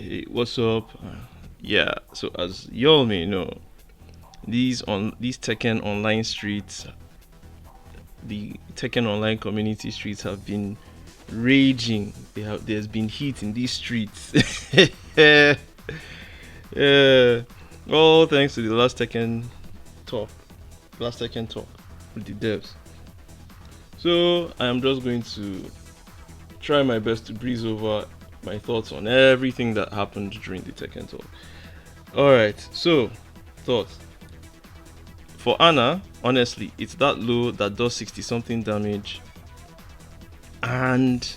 Hey, what's up? Yeah, so as y'all may know, these Tekken online streets, the Tekken online community streets have been raging. There's been heat in these streets. Yeah, yeah. All thanks to the talk, last Tekken talk with the devs. So I am just going to try my best to breeze over my thoughts on everything that happened during the Tekken talk. All right, so thoughts. For Anna, honestly, it's that low that does 60 something damage and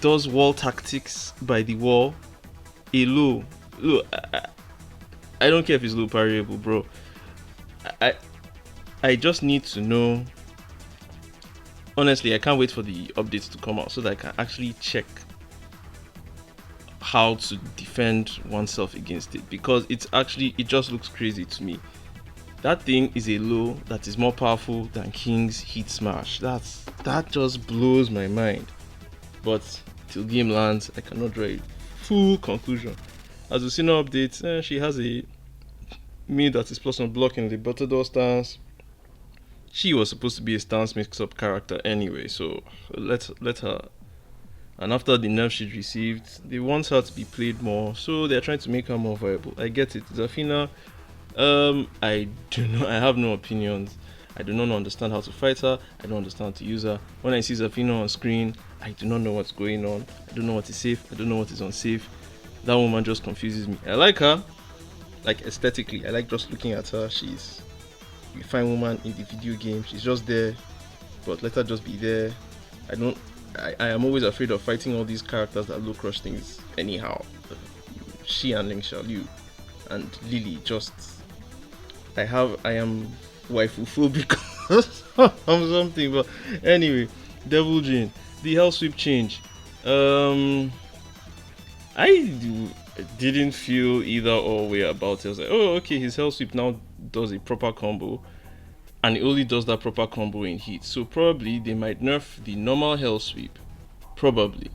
does wall tactics by the wall. A low. Look, I don't care if it's low parryable, bro. I I just need to know. Honestly, I can't wait for the updates to come out so that I can actually check how to defend oneself against it, because it just looks crazy to me. That thing is a low that is more powerful than King's Heat Smash. That just blows my mind. But till game lands, I cannot draw a full conclusion. As we see no updates, she has a mid that is plus on blocking the Butterdoor stance. She was supposed to be a stance mix-up character anyway, so let her. And after the nerf she received, they want her to be played more, so they're trying to make her more viable. I get it. Zafina, I have no opinions. I do not understand how to fight her. I don't understand how to use her. When I see Zafina on screen, I do not know what's going on. I don't know what is safe. I don't know what is unsafe. That woman just confuses me. I like her, like aesthetically. I like just looking at her. She's a fine woman in the video game. She's just there, but let her just be there. I don't. I am always afraid of fighting all these characters that low crush things anyhow. She and Ling Xiaoliu and Lily just. I am waifu phobic of something, but anyway, Devil Jin, the Hell Sweep change. I didn't feel either or way about it. I was like, oh, okay, his Hell Sweep now does a proper combo, and it only does that proper combo in heat. So probably they might nerf the normal Hell Sweep. Probably.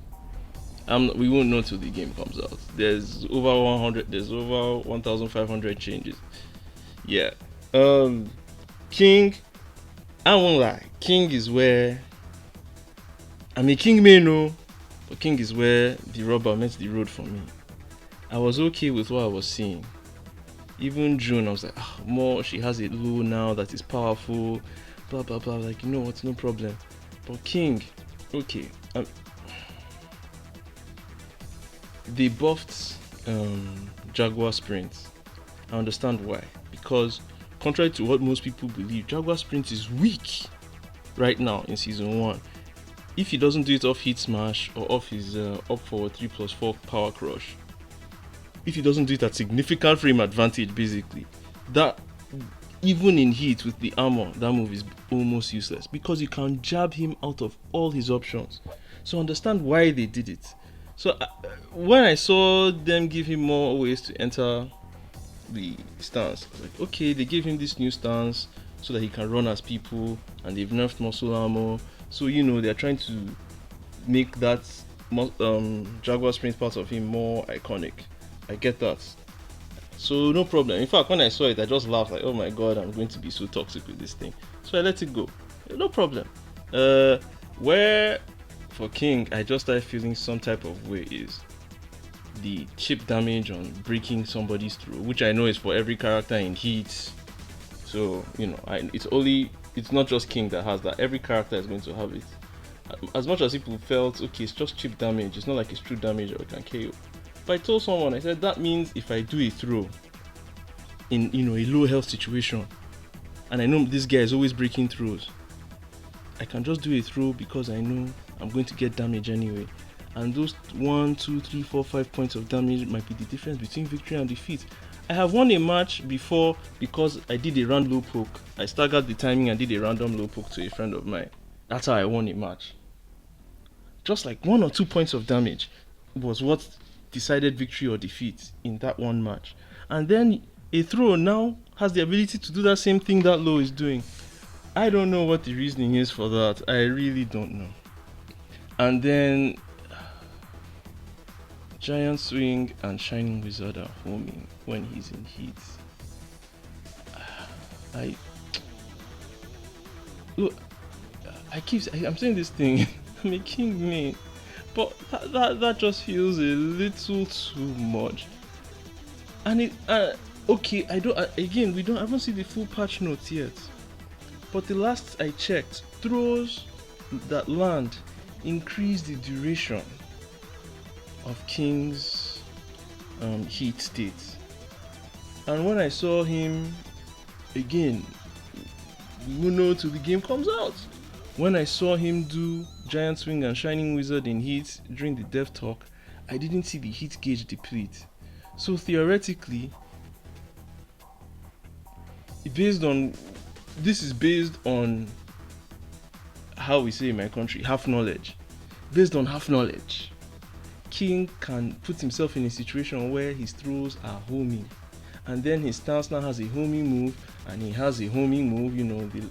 We won't know till the game comes out. There's over 100. There's over 1,500 changes. Yeah. King. I won't lie. King is where. I mean, King may know, but King is where the rubber met the road for me. I was okay with what I was seeing. Even June, I was like, more. She has a low now that is powerful. Blah blah blah. Like, you know what? No problem. But King, okay. They buffed Jaguar Sprint. I understand why. Because contrary to what most people believe, Jaguar Sprint is weak right now in season 1. If he doesn't do it off Heat Smash or off his up forward 3+4 power crush, if he doesn't do it at significant frame advantage, basically, that even in heat with the armor, that move is almost useless because you can jab him out of all his options. So understand why they did it. So when I saw them give him more ways to enter the stance, I was like, okay, they gave him this new stance so that he can run as people, and they've nerfed muscle armor. So they're trying to make that Jaguar Sprint part of him more iconic. I get that. So no problem. In fact, when I saw it, I just laughed like, oh my god, I'm going to be so toxic with this thing. So I let it go. No problem. Where for King, I just started feeling some type of way is the chip damage on breaking somebody's through, which I know is for every character in Heat. So it's not just King that has that. Every character is going to have it. As much as people felt okay, it's just chip damage. It's not like it's true damage or it can KO. But I told someone, I said that means if I do a throw in a low health situation, and I know this guy is always breaking throws, I can just do a throw because I know I'm going to get damage anyway. And those 1, 2, 3, 4, 5 points of damage might be the difference between victory and defeat. I have won a match before because I did a random low poke. I staggered the timing and did a random low poke to a friend of mine. That's how I won a match. Just like 1 or 2 points of damage was what decided victory or defeat in that one match. And then a throw now has the ability to do that same thing that low is doing. I don't know what the reasoning is for that. I really don't know. And then Giant Swing and Shining Wizard are homing when he's in heat. I look. I'm saying this thing, making me, but that just feels a little too much. And it okay, I haven't seen the full patch notes yet. But the last I checked, throws that land increase the duration of King's heat state. And when I saw him again, we know till the game comes out. When I saw him do Giant Swing and Shining Wizard in heat during the dev talk, I didn't see the heat gauge deplete. So theoretically, this is based on how we say in my country, half knowledge. Based on half knowledge, King can put himself in a situation where his throws are homing, and then his stance now has a homing move, and he has a homing move,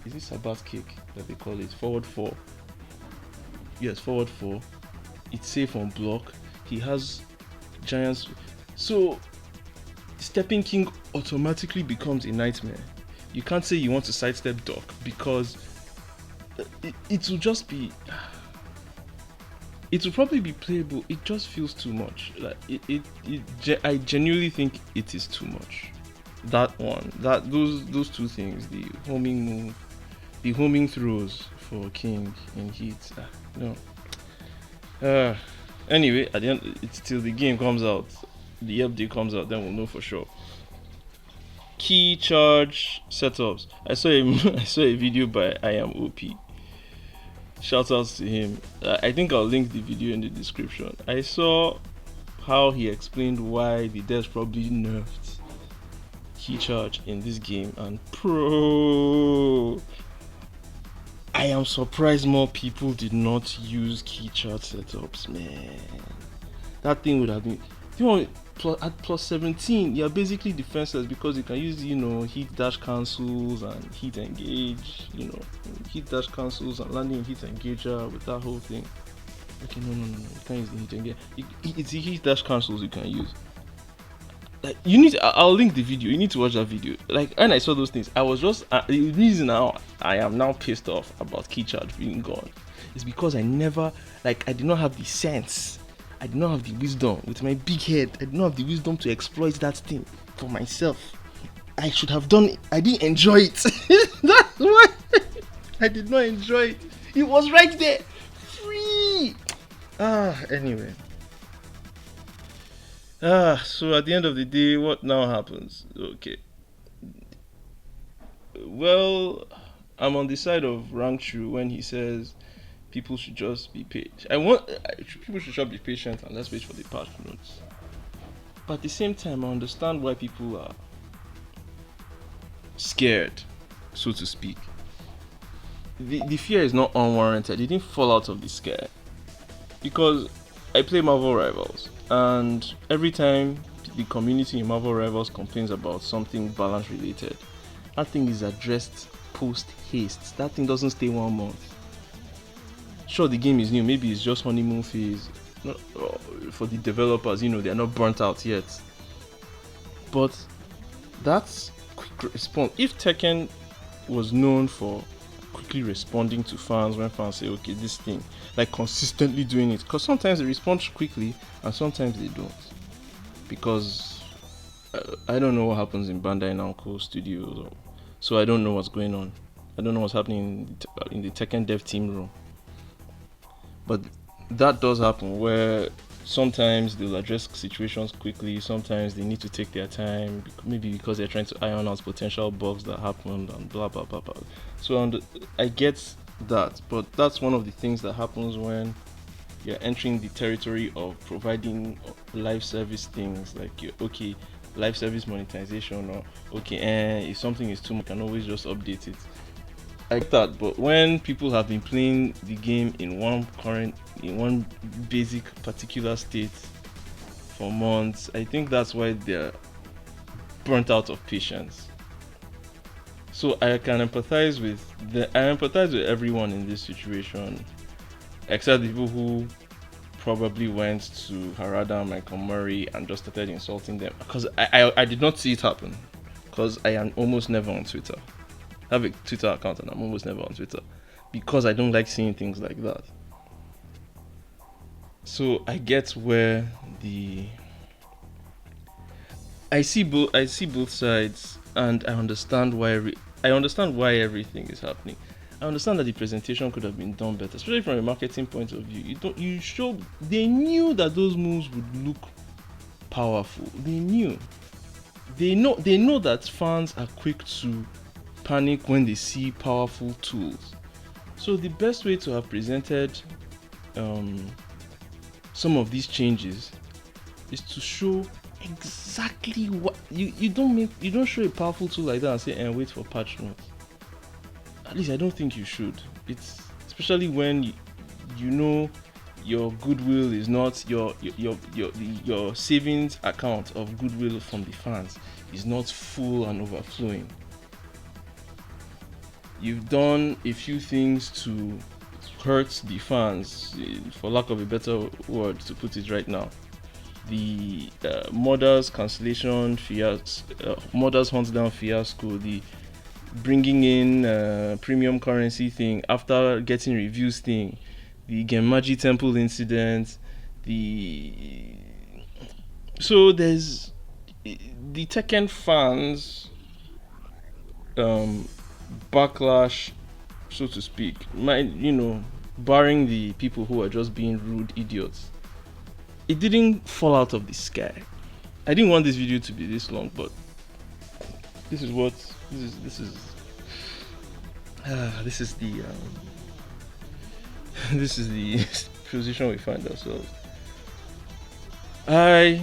is it Sabbath kick that they call it? Forward 4. Yes, forward 4. It's safe on block. He has giants. So stepping King automatically becomes a nightmare. You can't say you want to sidestep Doc because it will just be. It will probably be playable. It just feels too much. Like I genuinely think it is too much. Those two things, the homing move, the homing throws for King in heat. No. Anyway, at the end, it's till the game comes out, the update comes out, then we'll know for sure. Key charge setups. I saw a video by I Am OP. Shout outs to him. I think I'll link the video in the description. I saw how he explained why the devs probably nerfed key charge in this game, and I am surprised more people did not use key charge setups, man. That thing would have been, at plus 17, you're basically defenseless because you can use, heat dash cancels and heat engage, heat dash cancels and landing heat engager with that whole thing. Okay, no, you can't use the heat engager. It's the heat dash cancels you can use. Like, I'll link the video. You need to watch that video. Like, when I saw those things, I was just the reason now I am now pissed off about key charge being gone is because I did not have the sense. I did not have the wisdom with my big head. I did not have the wisdom to exploit that thing for myself. I should have done it. I didn't enjoy it. That's why I did not enjoy it. It was right there, free. Anyway. So at the end of the day, what now happens? Okay. Well, I'm on the side of Rangchu when he says people should just be patient. People should just be patient and let's wait for the patch notes. But at the same time, I understand why people are scared, so to speak. The fear is not unwarranted. It didn't fall out of the sky. Because I play Marvel Rivals, and every time the community in Marvel Rivals complains about something balance related, that thing is addressed post haste. That thing doesn't stay 1 month. Sure, the game is new, maybe it's just honeymoon phase for the developers, they're not burnt out yet. But that's quick response. If Tekken was known for quickly responding to fans when fans say, okay, this thing, like consistently doing it, because sometimes they respond quickly and sometimes they don't, because I don't know what happens in Bandai Namco Studios, so I don't know what's going on. I don't know what's happening in the Tekken dev team room. But that does happen where sometimes they'll address situations quickly, sometimes they need to take their time, maybe because they're trying to iron out potential bugs that happened and blah blah blah blah. So I get that, but that's one of the things that happens when you're entering the territory of providing live service things, like live service monetization, or if something is too much, you can always just update it. I get that, but when people have been playing the game in one basic particular state for months, I think that's why they're burnt out of patience. So I can empathize with everyone in this situation, except the people who probably went to Harada and Michael Murray and just started insulting them, because I did not see it happen, because I am almost never on Twitter. I have a Twitter account and I'm almost never on Twitter because I don't like seeing things like that. So I get where I see both sides, and I understand why everything is happening. I understand that the presentation could have been done better, especially from a marketing point of view. They knew that those moves would look powerful. They know that fans are quick to panic when they see powerful tools. So the best way to have presented some of these changes is to show exactly what you don't show a powerful tool like that and say and wait for patch notes. At least I don't think you should. It's especially when you know your goodwill is not your savings account of goodwill from the fans is not full and overflowing. You've done a few things to hurt the fans, for lack of a better word to put it right now. The Modders cancellation fiasco, Modders hunt down fiasco, the bringing in premium currency thing after getting reviews thing, the Genmaji Temple incident, so there's the Tekken fans backlash, so to speak, barring the people who are just being rude idiots. It didn't fall out of the sky. I didn't want this video to be this long, but this is the this is the position we find ourselves. I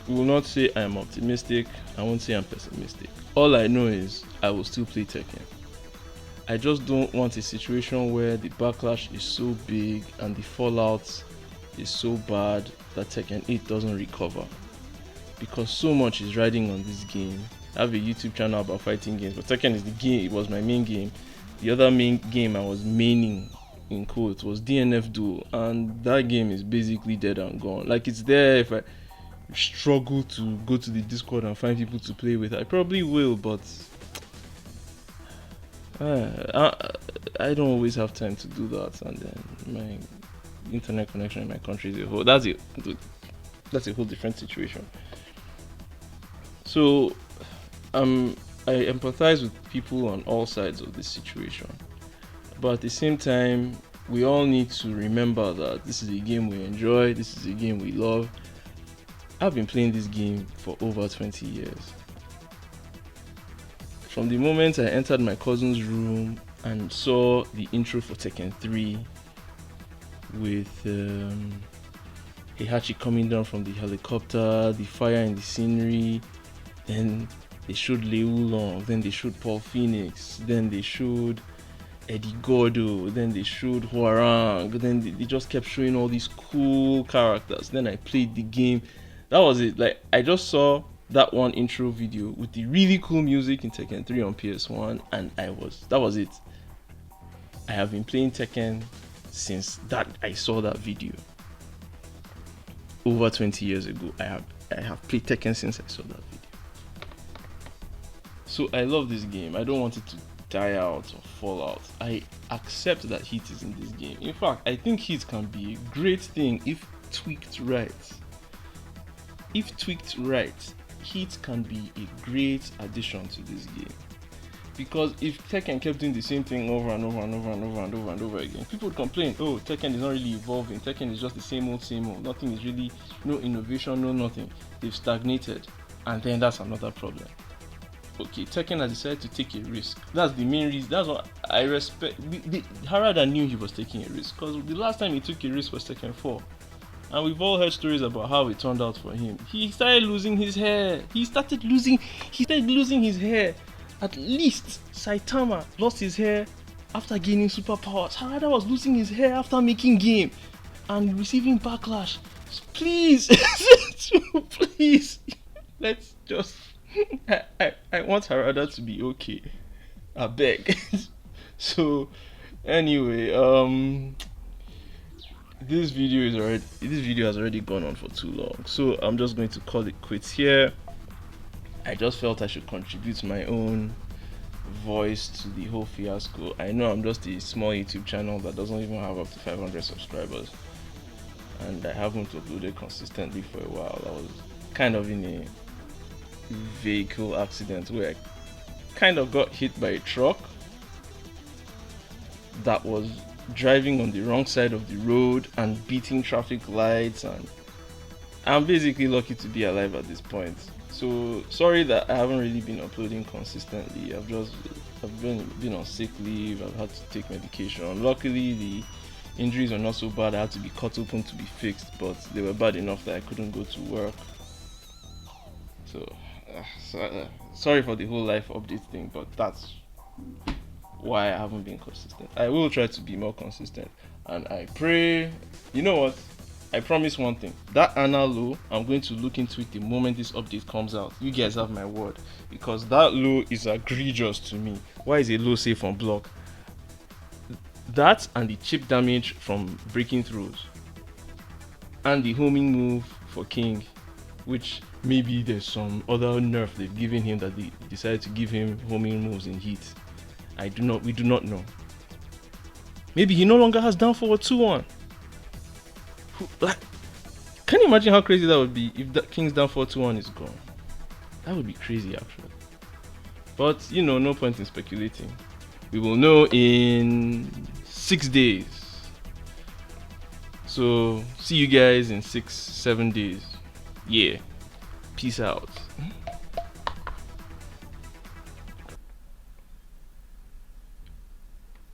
will not say I am optimistic. I won't say I'm pessimistic. All I know is I will still play Tekken. I just don't want a situation where the backlash is so big and the fallout is so bad that Tekken 8 doesn't recover, because so much is riding on this game. I have a YouTube channel about fighting games, but Tekken is the game. It was my main game. The other main game I was maining, in quotes, was DNF Duel, and that game is basically dead and gone. Like, it's there. If I struggle to go to the Discord and find people to play with, I probably will, but I don't always have time to do that, and then my internet connection in my country is that's a whole different situation. So I empathize with people on all sides of this situation, but at the same time, we all need to remember that this is a game we enjoy, this is a game we love. I've been playing this game for over 20 years. From the moment I entered my cousin's room and saw the intro for Tekken 3 with Heihachi coming down from the helicopter, the fire in the scenery, then they showed Liu Long, then they showed Paul Phoenix, then they showed Eddie Gordo, then they showed Hwoarang, then they just kept showing all these cool characters. Then I played the game. That was it. Like, I just saw that one intro video with the really cool music in Tekken 3 on PS1, and that was it. I have been playing Tekken since that I saw that video. Over 20 years ago, I have played Tekken since I saw that video. So I love this game. I don't want it to die out or fall out. I accept that heat is in this game. In fact, I think heat can be a great thing if tweaked right. If tweaked right, heat can be a great addition to this game. Because if Tekken kept doing the same thing over and over and over and over and over and over again, people would complain, oh, Tekken is not really evolving, Tekken is just the same old, nothing is really, no innovation, no nothing. They've stagnated, and then that's another problem. Okay, Tekken has decided to take a risk. That's the main reason. That's what I respect. Harada knew he was taking a risk, because the last time he took a risk was Tekken 4. And we've all heard stories about how it turned out for him. He started losing his hair. He started losing his hair. At least Saitama lost his hair after gaining superpowers. Harada was losing his hair after making game and receiving backlash. So please, please, let's just. I want Harada to be okay. I beg. So, anyway, this video has already gone on for too long, so I'm just going to call it quits here. I just felt I should contribute my own voice to the whole fiasco. I know I'm just a small YouTube channel that doesn't even have up to 500 subscribers, and I haven't uploaded consistently for a while. I was kind of in a vehicle accident where I kind of got hit by a truck that was driving on the wrong side of the road and beating traffic lights, and I'm basically lucky to be alive at this point. So sorry that I haven't really been uploading consistently. I've been on sick leave. I've had to take medication. Luckily the injuries are not so bad. I had to be cut open to be fixed, but they were bad enough that I couldn't go to work. So, sorry for the whole life update thing, but that's why I haven't been consistent. I will try to be more consistent, and I pray. You know what? I promise one thing. That Anna Low, I'm going to look into it the moment this update comes out. You guys have my word, because that low is egregious to me. Why is a low safe on block? That and the chip damage from breaking throws, and the homing move for King, which maybe there's some other nerf they've given him that they decided to give him homing moves in heat. We do not know. Maybe he no longer has down forward 2-1. Like, can you imagine how crazy that would be if the King's down 4-2-1 is gone? That would be crazy, actually. But no point in speculating. We will know in 6 days. So see you guys in 6-7 days. Yeah. Peace out.